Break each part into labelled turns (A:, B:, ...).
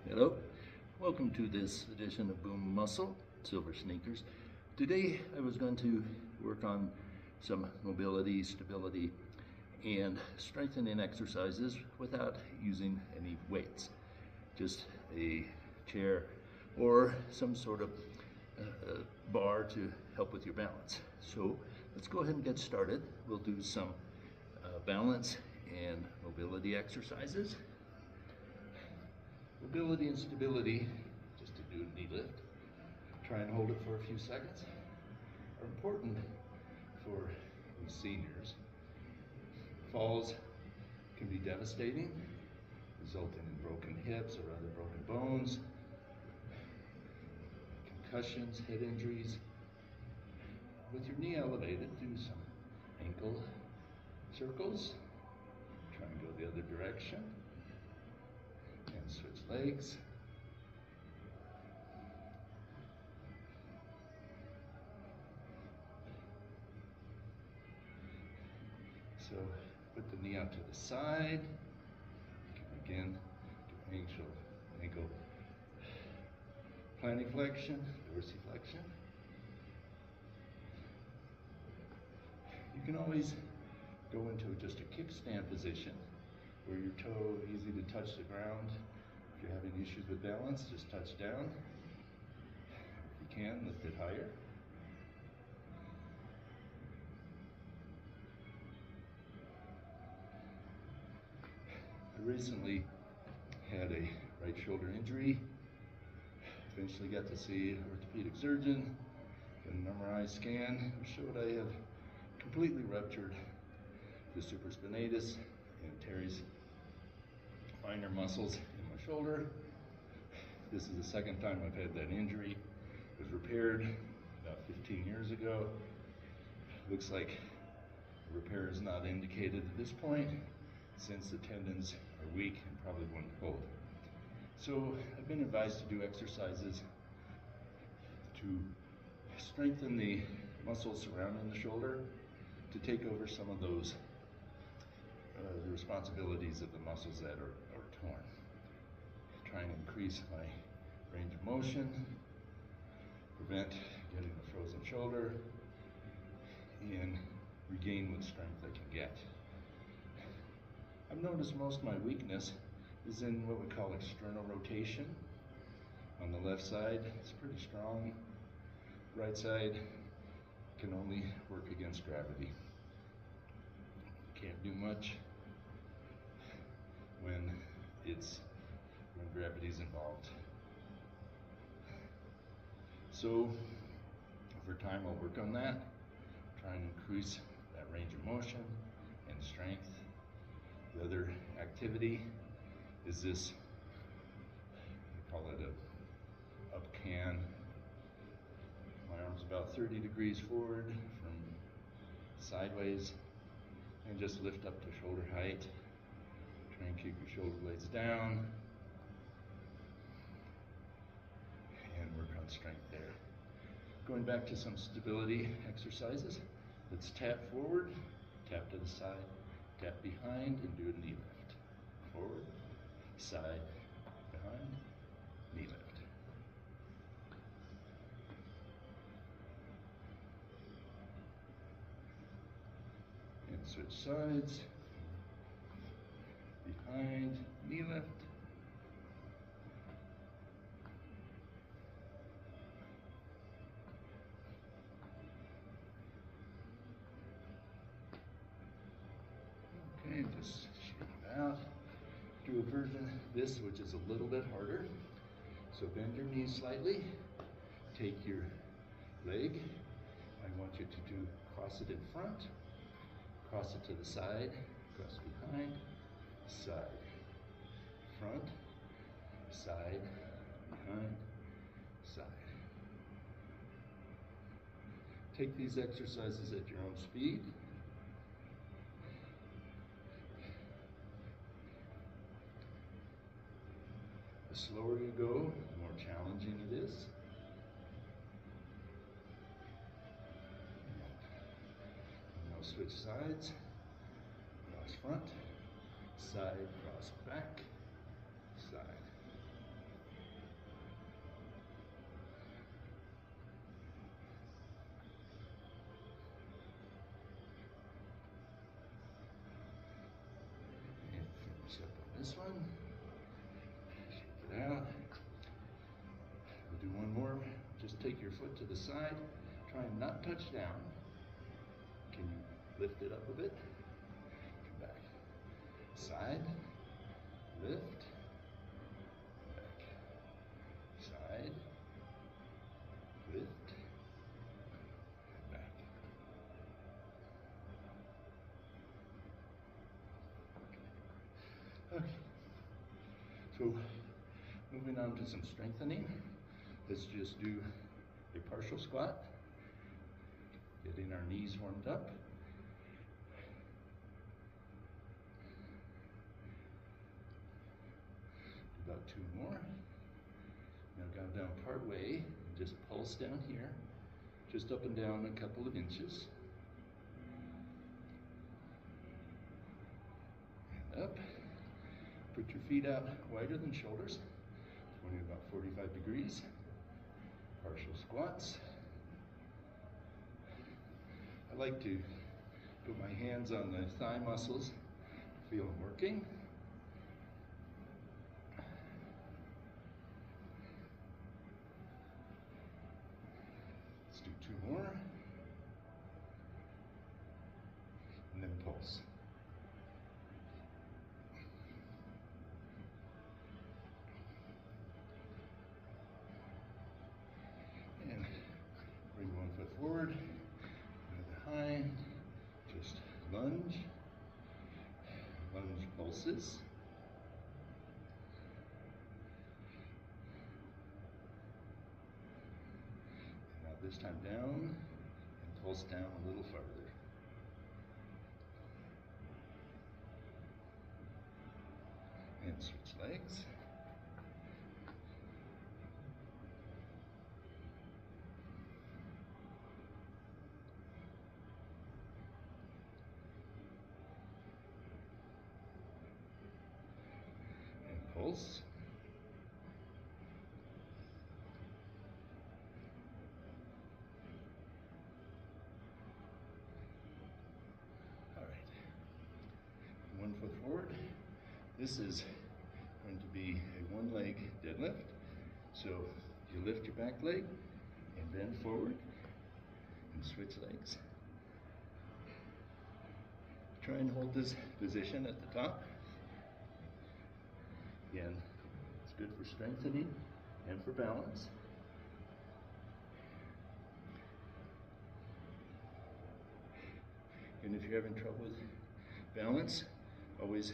A: Hello, welcome to this edition of Boom Muscle Silver Sneakers. Today I was going to work on some mobility, stability, and strengthening exercises without using any weights. Just a chair or some sort of bar to help with your balance. So let's go ahead and get started. We'll do some balance and mobility exercises. Mobility and stability, just to do a knee lift, try and hold it for a few seconds, are important for we seniors. Falls can be devastating, resulting in broken hips or other broken bones, concussions, head injuries. With your knee elevated, do some ankle circles, try and go the other direction. And switch legs. So put the knee out to the side. Again, do ankle plantarflexion, dorsiflexion. You can always go into just a kickstand position where your toe easy to touch the ground. If you're having issues with balance, just touch down. If you can, lift it higher. I recently had a right shoulder injury. Eventually got to see an orthopedic surgeon, get an MRI scan, showed I have completely ruptured the supraspinatus and teres minor muscles in my shoulder. This is the second time I've had that injury. It was repaired about 15 years ago. Looks like repair is not indicated at this point since the tendons are weak and probably won't hold. So I've been advised to do exercises to strengthen the muscles surrounding the shoulder to take over some of those the responsibilities of the muscles that are torn. Try and increase my range of motion, prevent getting a frozen shoulder, and regain what strength I can get. I've noticed most of my weakness is in what we call external rotation. On the left side, it's pretty strong. Right side can only work against gravity. Can't do much when gravity's involved. So over time I'll work on that, try and increase that range of motion and strength. The other activity is this, I call it a up can. My arm's about 30 degrees forward from sideways, and just lift up to shoulder height. Try and keep your shoulder blades down and work on strength there. Going back to some stability exercises. Let's tap forward, tap to the side, tap behind, and do a knee lift. Forward, side, behind, knee lift. And switch sides. Behind, knee lift. Okay, just shake it out. Do a version of this which is a little bit harder. So bend your knees slightly. Take your leg. I want you to do cross it in front, cross it to the side, cross behind, side, front, side, behind, side. Take these exercises at your own speed. The slower you go, the more challenging it is. Now switch sides, cross front, side, cross back, side. take your foot to the side. Try and not touch down. Can you lift it up a bit? Come back. Side, lift, back. Side, lift, back. Okay. So, moving on to some strengthening. Let's just do a partial squat. Getting our knees warmed up. About 2 more. Now go down part way and just pulse down here. Just up and down a couple of inches. And up. Put your feet out wider than shoulders. 20 about 45 degrees. Partial squats. I like to put my hands on the thigh muscles, feel them working. Let's do 2 more. And then pulse. And bring one foot forward. Behind, just lunge pulses. And now this time down, and pulse down a little farther. And switch legs. Pulse. All right. 1 foot forward. This is going to be a 1-leg deadlift. So you lift your back leg and bend forward and switch legs. Try and hold this position at the top. Again, it's good for strengthening and for balance. And if you're having trouble with balance, always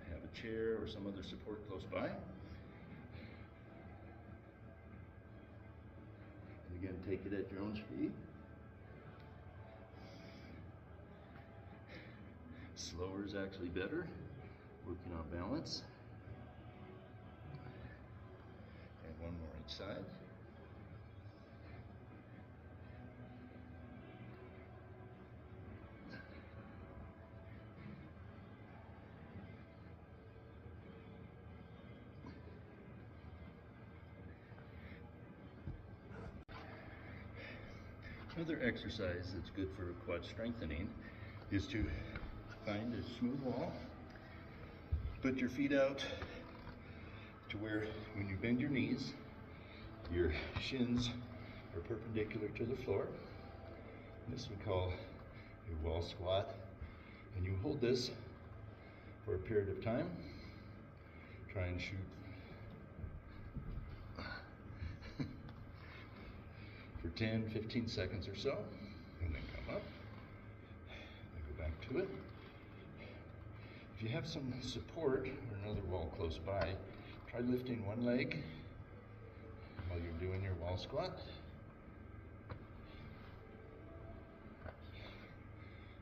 A: have a chair or some other support close by. And again, take it at your own speed. Slower is actually better, working on balance. And 1 more each side. Another exercise that's good for quad strengthening is to find a smooth wall, put your feet out to where when you bend your knees, your shins are perpendicular to the floor. This we call a wall squat, and you hold this for a period of time. Try and shoot for 10-15 seconds or so, and then come up, and go back to it. If you have some support or another wall close by, try lifting one leg while you're doing your wall squat.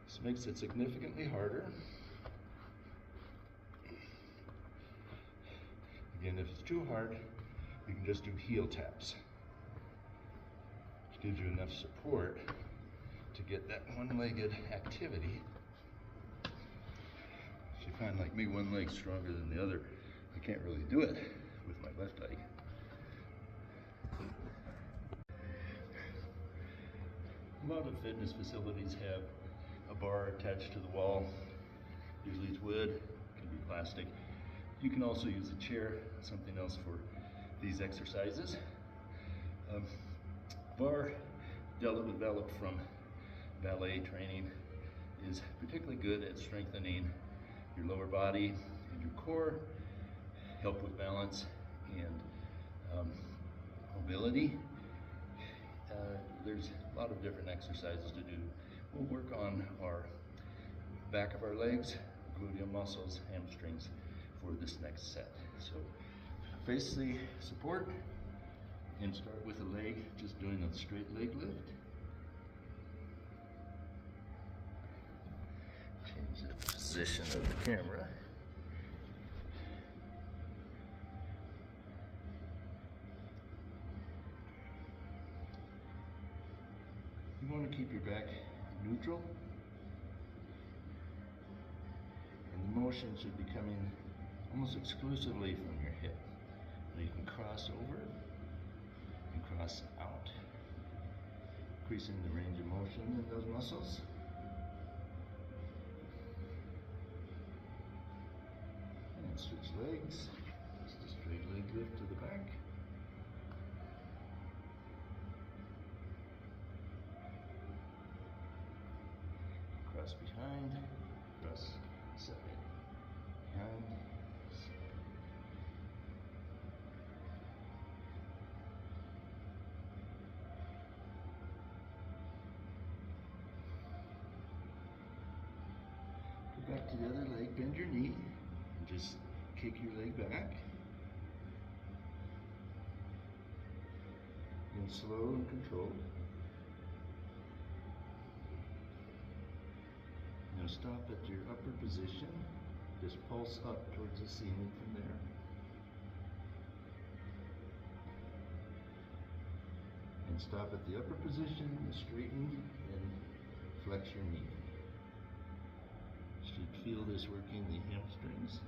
A: This makes it significantly harder. Again, if it's too hard, you can just do heel taps. Which gives you enough support to get that one-legged activity. If you find, like me, one leg stronger than the other, I can't really do it with my left leg. A lot of fitness facilities have a bar attached to the wall. Usually it's wood, it can be plastic. You can also use a chair, something else for these exercises. Barre, developed from ballet training, is particularly good at strengthening your lower body and your core, help with balance and mobility. There's a lot of different exercises to do. We'll work on our back of our legs, gluteal muscles, hamstrings for this next set. So face the support and start with a leg, just doing a straight leg lift. Change the position of the camera. You want to keep your back neutral, and the motion should be coming almost exclusively from your hip. Now you can cross over and cross out, increasing the range of motion in those muscles. And switch legs, just a straight leg lift to the back. Cross behind, cross side, behind, side. Go back to the other leg, bend your knee, and just kick your leg back. And slow and controlled. Now stop at your upper position, just pulse up towards the ceiling from there. And stop at the upper position, straighten and flex your knee. You should feel this working the hamstrings.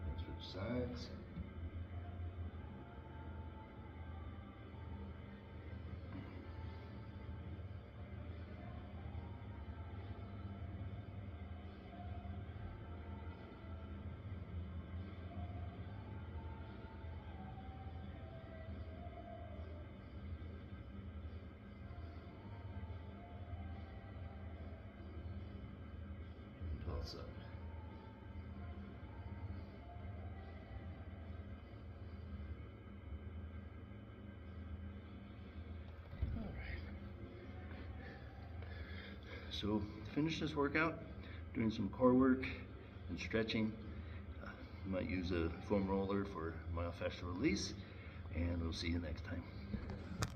A: And switch sides. Pulse up. All right. So to finish this workout, doing some core work and stretching. You might use a foam roller for myofascial release, and we'll see you next time.